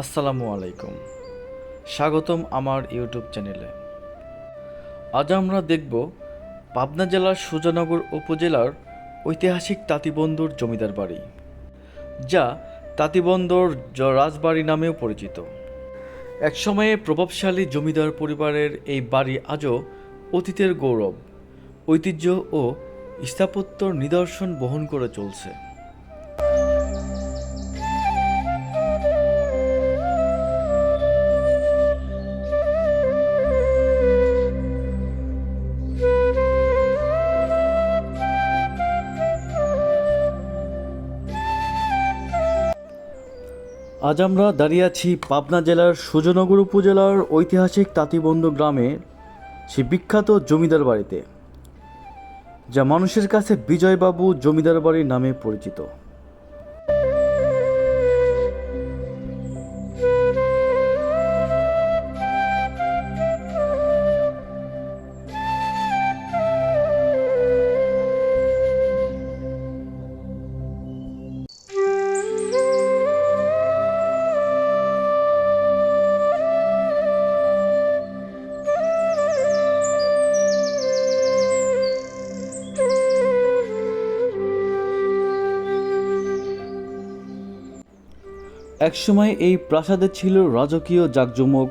আসসালামু আলাইকুম, স্বাগতম আমার ইউটিউব চ্যানেলে। আজ আমরা দেখব পাবনা জেলার সুজানগর উপজেলার ঐতিহাসিক তাঁতিবন্ধুর জমিদার বাড়ি, যা তাঁতিবন্ধুর রাজবাড়ি নামেও পরিচিত। একসময়ে প্রভাবশালী জমিদার পরিবারের এই বাড়ি আজও অতীতের গৌরব, ঐতিহ্য ও স্থাপত্যর নিদর্শন বহন করে চলছে। আজ আমরা দাঁড়িয়ে আছি পাবনা জেলার সুজানগর উপজেলার ঐতিহাসিক তাঁতিবন্ধু গ্রামে সে বিখ্যাত জমিদার বাড়িতে, যা মানুষের কাছে বিজয়বাবু জমিদার বাড়ি নামে পরিচিত। একসময় এই প্রাসাদে ছিল রাজকীয় জাঁকজমক,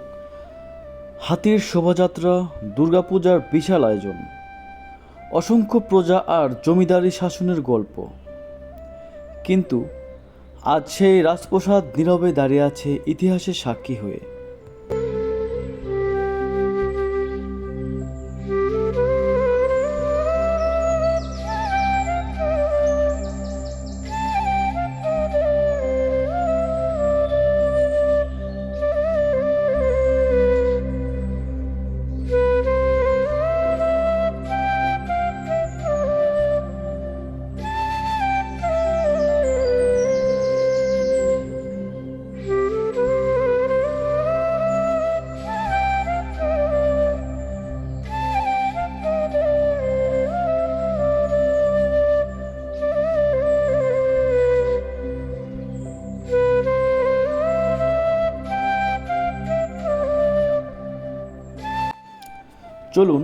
হাতির শোভাযাত্রা, দুর্গাপূজার বিশাল আয়োজন, অসংখ্য প্রজা আর জমিদারি শাসনের গল্প। কিন্তু আজ সেই রাজপ্রাসাদ নীরবে দাঁড়িয়ে আছে ইতিহাসের সাক্ষী হয়ে। চলুন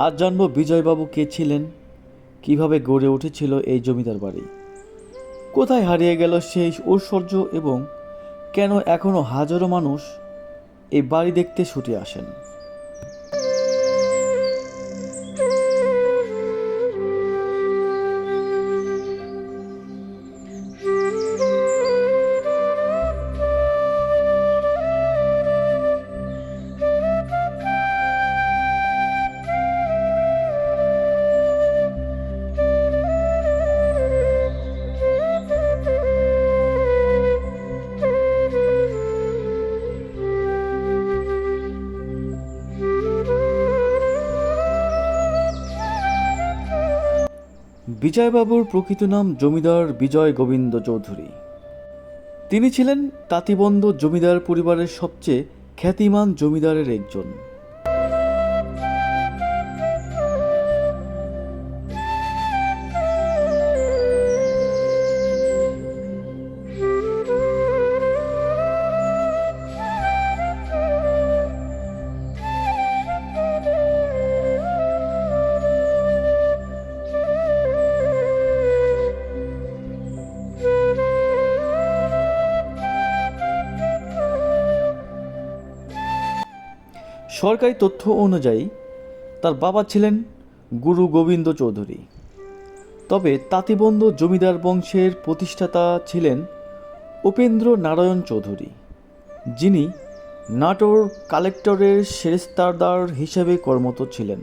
আজ জানবো বিজয়বাবু কে ছিলেন, কিভাবে গড়ে উঠেছিল এই জমিদার বাড়ি, কোথায় হারিয়ে গেল সেই ঐশ্বর্য এবং কেন এখনো হাজারো মানুষ এই বাড়ি দেখতে ছুটে আসেন। বিজয়বাবুর প্রকৃত নাম জমিদার বিজয় গোবিন্দ চৌধুরী। তিনি ছিলেন তাঁতিবন্ধু জমিদার পরিবারের সবচেয়ে খ্যাতিমান জমিদারের একজন। সরকারি তথ্য অনুযায়ী তার বাবা ছিলেন গুরু গোবিন্দ চৌধুরী, তবে তাঁতিবন্ধু জমিদার বংশের প্রতিষ্ঠাতা ছিলেন উপেন্দ্র নারায়ণ চৌধুরী, যিনি নাটোর কালেক্টরের সেরেস্তারদার হিসেবে কর্মরত ছিলেন।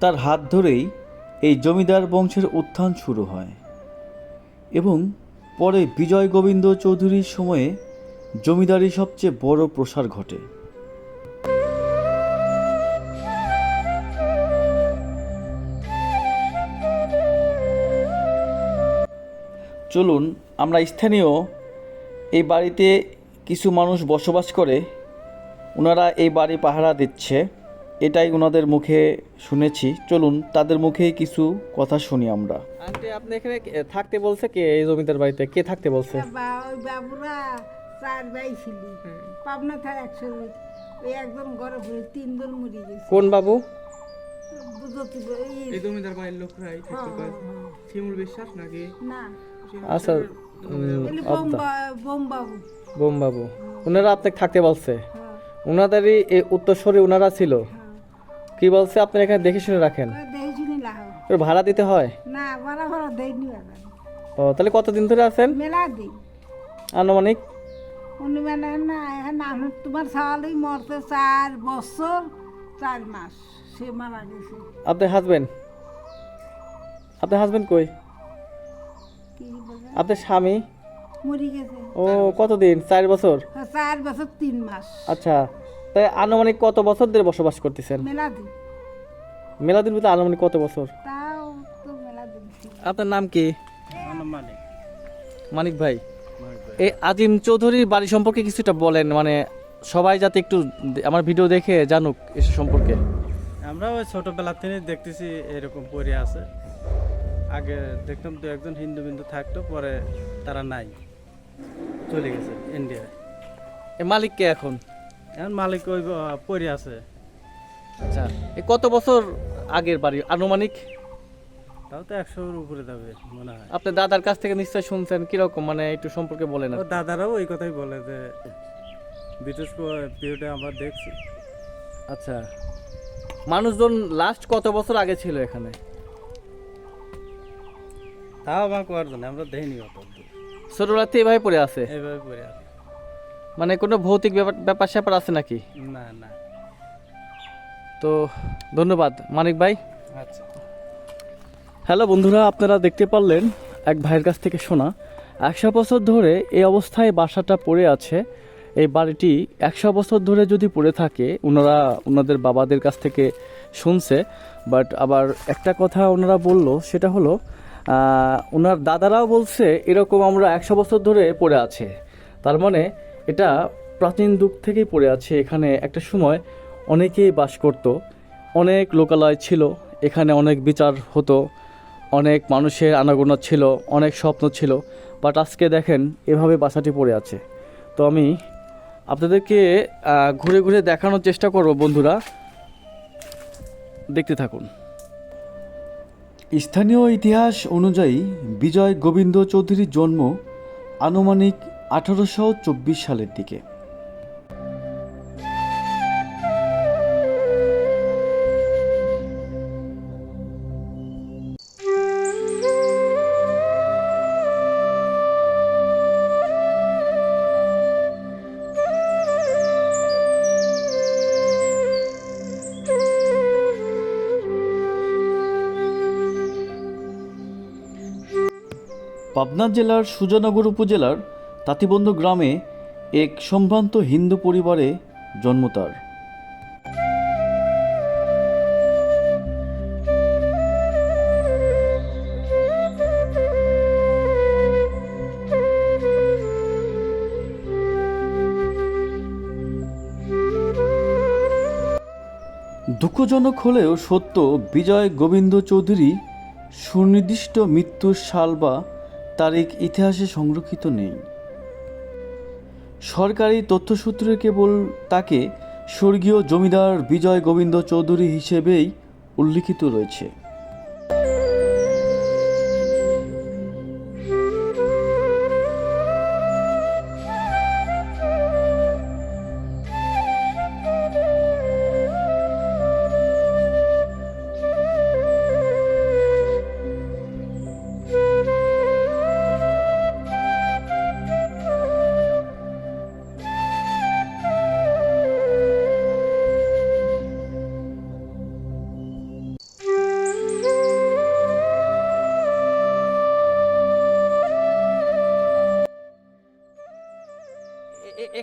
তার হাত ধরেই এই জমিদার বংশের উত্থান শুরু হয় এবং পরে বিজয় গোবিন্দ চৌধুরীর সময়ে জমিদারি সবচেয়ে বড় প্রসার ঘটে। চলুন আমরা স্থানীয় এই বাড়িতে কিছু মানুষ বসবাস করে, ওনারা এই বাড়ি পাহারা দিচ্ছে, এটাই ওনাদের মুখে শুনেছি। চলুন তাদের মুখে কিছু কথা শুনি আমরা। আন্টি, আপনি এখানে থাকতে বলছে কে? এই জমিদার বাড়িতে কে থাকতে বলছে? বাবুরা 4 ভাই ছিল, পাবনা থাকে 100, ওই একজন ঘরে ঘুরে 3 জন মরে গেছে। কোন বাবু? এই জমিদার বাড়ির লোকরাই থাকতে পারে। শিমুল বিশ্বাস নাকি? না, আচ্ছা, বোম বাবু। বোম বাবু, ওনারা আপনাকে থাকতে বলছে? ওনাদেরই এই উত্তরসূরি ওনারা ছিল? কি বলছে আপনি এখানে দেখে শুনে রাখেন? দেখে শুনে লাও, ভাড়া দিতে হয়? না, ভাড়া দেয়নি। ও, তাহলে কতদিন ধরে আছেন? মেলা দিন আনুমানিক। উনি মানে না, এখন তোমার সালেই মরতে 4 বছর 4 মাস, সে মারা গেছে। আপনার হাজবেন্ড কই? কি বলে? আপনার স্বামী মরে গেছে। ও, কতদিন? 4 বছর? 4 বছর 3 মাস। আচ্ছা, তাই আনুমানিক কত বছর ধরে বসবাস করতেছেন? মেলা দিন, মেলা দিন বলতে আনুমানিক কত বছর? তাও তো মেলা দিন। আপনার নাম কি? মালিক। মানিক ভাই, এই আজিম চৌধুরীর বাড়ি সম্পর্কে কিছুটা বলেন, মানে সবাই যাতে একটু আমার ভিডিও দেখে জানুক এসব সম্পর্কে। আমরা ওই ছোটবেলা থেকে দেখতেছি এরকম পড়ে আছে। আগে দেখতাম 2-1 হিন্দু বিন্দু থাকতো, পরে তারা নাই, চলে গেছে ইন্ডিয়ায়। এই মালিক কে এখন? এখন মালিক ওই পড়ে আছে। আচ্ছা, এই কত বছর আগের বাড়ি আনুমানিক? তাও তো 100-এর উপরে যাবে মনে হয়। আপনার দাদার কাছ থেকে নিশ্চয় শুনছেন, কিরকম মানে একটু সম্পর্কে বলেন। ও দাদারাও ওই কথাই বলে যে ব্রিটিশ পিরিয়ডে আমরা দেখছি। আচ্ছা, মানুষজন লাস্ট কত বছর আগে ছিল এখানে? তাও আমার কোয়ার জন্য আমরা দেখিনি অত। ছোটবেলাতে এভাবে পড়ে আছে? এইভাবে পড়ে আছে। মানে কোনো ভৌতিক ব্যাপার স্যাপার আছে নাকি? না না। তো ধন্যবাদ মানিক ভাই। আচ্ছা। হ্যালো বন্ধুরা, আপনারা দেখতে পারলেন এক ভাইয়ের কাছ থেকে শোনা। 100 বছর ধরে এই অবস্থায় বাসাটা পড়ে আছে। এই বাড়িটি 100 বছর ধরে যদি পড়ে থাকে, ওনাদের বাবাদের কাছ থেকে শুনছে। বাট আবার একটা কথা ওনারা বলল, সেটা হলো ওনার দাদারাও বলছে এরকম আমরা 100 বছর ধরে পড়ে আছে। তার মানে এটা প্রাচীন যুগ থেকেই পড়ে আছে। এখানে একটা সময় অনেকেই বাস করত, অনেক লোকালয় ছিল, এখানে অনেক বিচার হতো, অনেক মানুষের আনাগোনা ছিল, অনেক স্বপ্ন ছিল। বাট আজকে দেখেন এভাবে বাসাটি পড়ে আছে। তো আমি আপনাদেরকে ঘুরে ঘুরে দেখানোর চেষ্টা করব। বন্ধুরা দেখতে থাকুন। স্থানীয় ইতিহাস অনুযায়ী বিজয় গোবিন্দ চৌধুরীর জন্ম আনুমানিক 1824 সালের দিকে। পাবনা জেলার সুজানগর উপজেলার তাঁতিবন্ধ গ্রামে এক সম্ভ্রান্ত হিন্দু পরিবারে জন্ম তার। দুঃখজনক হলেও সত্য, বিজয় গোবিন্দ চৌধুরী সুনির্দিষ্ট মৃত্যুর সাল বা তারিখ ইতিহাসে সংরক্ষিত নেই। সরকারি তথ্যসূত্রে কেবল তাকে স্বর্গীয় জমিদার বিজয় গোবিন্দ চৌধুরী হিসেবেই উল্লিখিত রয়েছে।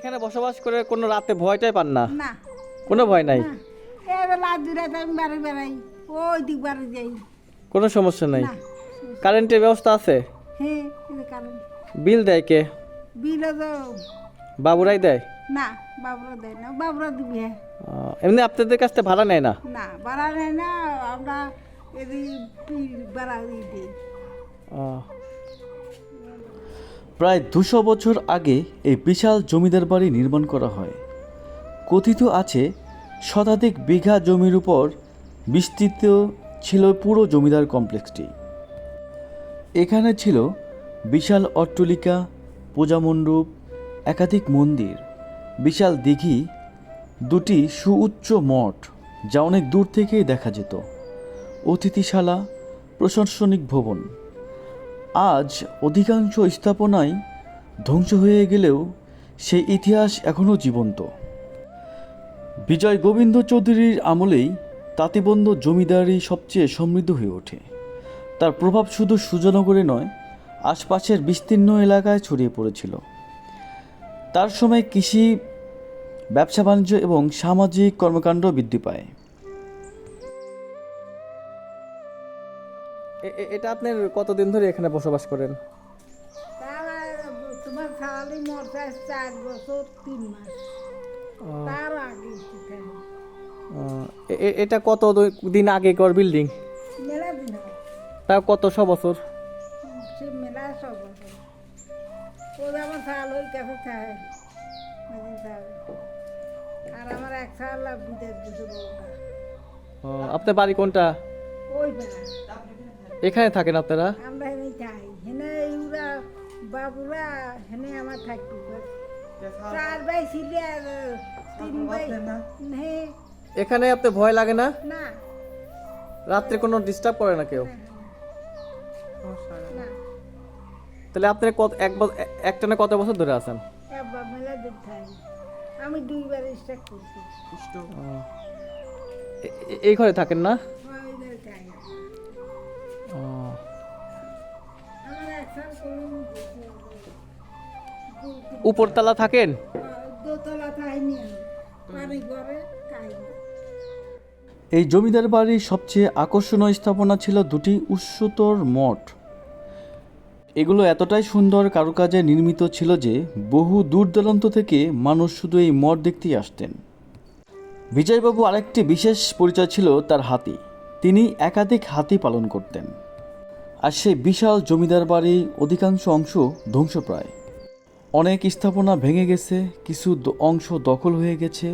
এখানে বসবাস করে কোনো রাতে ভয়টাই পান না? না কোনো ভয় নাই? না এবেলা দুরাতে আমি বাড়ি বেড়াই, ওই দিক বাড়ি যাই। কোনো সমস্যা নাই? না কারেন্টের ব্যবস্থা আছে? হ্যাঁ কারণ বিল দেয় কে? বিলে তো বাবুরাই দেয়? না, বাবুরা দেয় না, বাবুরা দিবি। হ্যাঁ এমনি আপনাদের কাছ থেকে ভাড়া নেয় না? না বাড়া নেয় না, আমরা এদিকে বাড়া দিয়ে দিই। প্রায় 200 বছর আগে এই বিশাল জমিদার বাড়ি নির্মাণ করা হয়। কথিত আছে শতাধিক বিঘা জমির উপর বিস্তৃত ছিল পুরো জমিদার কমপ্লেক্সটি। এখানে ছিল বিশাল অট্টালিকা, পূজামণ্ডপ, একাধিক মন্দির, বিশাল দিঘি, 2টি সুউচ্চ মঠ যা অনেক দূর থেকেই দেখা যেত, অতিথিশালা, প্রশাসনিক ভবন। আজ অধিকাংশ স্থাপনাই ধ্বংস হয়ে গেলেও সেই ইতিহাস এখনও জীবন্ত। বিজয় গোবিন্দ চৌধুরীর আমলেই তাঁতিবন্ধ জমিদারি সবচেয়ে সমৃদ্ধ হয়ে ওঠে। তার প্রভাব শুধু সুজানগরে নয়, আশপাশের বিস্তীর্ণ এলাকায় ছড়িয়ে পড়েছিল। তার সময় কৃষি, ব্যবসা বাণিজ্য এবং সামাজিক কর্মকাণ্ড বৃদ্ধি পায়। এটা আপনার কতদিন ধরে এখানে বসবাস করেন? তারা তোমার খাওয়ালি মরতে 4 বছর 3 মাস, তার আগে এটা কত দিন আগেকার বিল্ডিং? মেলা দিন হয়, তাও কত বছর? সে মেলা 100 বছর। ওরা আমার সাল ওই কাছে থাকে, আর আমার 1 সাল বিদেশ গেছে বউটা। আপনার বাড়ি কোনটা? ওই বেলা এখানে থাকেন আপনারা? আমরা হেনে যাই, হেনে ইউরা বাবুরা হেনে আমার থাকতে 4 ভাই ছিল আর 3 ভাই নে। এখানে আপনার ভয় লাগে না? না রাত্রে কোনো ডিস্টার্ব করে না কেউ? না তাহলে আপনি একটানা কত বছর ধরে আছেন? একবার মেলা দিন থাই, আমি 2 বার স্টার্ট করছি। এই ঘরে থাকেন না? ওই যে যাই আমার 1 সাল করুন, উপরতলা থাকেন? দোতলা থাইনি, পানি ঘরে খাইনি। এই জমিদার বাড়ির সবচেয়ে আকর্ষণীয় স্থাপনা ছিল 2টি উচ্চতর মঠ। এগুলো এতটাই সুন্দর কারুকাজে নির্মিত ছিল যে বহু দূর দূরান্ত থেকে মানুষ শুধু এই মঠ দেখতেই আসতেন। বিজয়বাবু আরেকটি বিশেষ পরিচয় ছিল তার হাতি। তিনি একাধিক হাতি পালন করতেন। আর সেই বিশাল জমিদার বাড়ির অধিকাংশ অংশ ধ্বংসপ্রায়। অনেক স্থাপনা ভেঙে গেছে, কিছু অংশ দখল হয়ে গেছে,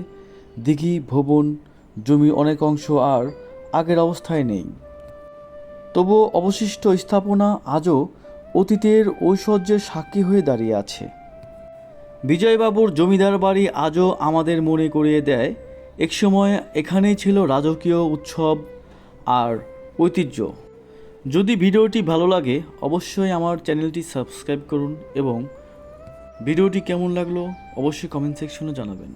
দিঘি, ভবন, জমি অনেক অংশ আর আগের অবস্থায় নেই। তবুও অবশিষ্ট স্থাপনা আজও অতীতের ঐশ্বর্যের সাক্ষী হয়ে দাঁড়িয়ে আছে। বিজয়বাবুর জমিদার বাড়ি আজও আমাদের মনে করিয়ে দেয় একসময় এখানেই ছিল রাজকীয় উৎসব আর ঐতিহ্য। যদি ভিডিওটি ভালো লাগে অবশ্যই আমার চ্যানেলটি সাবস্ক্রাইব করুন এবং ভিডিওটি কেমন লাগলো অবশ্যই কমেন্ট সেকশনে জানাবেন।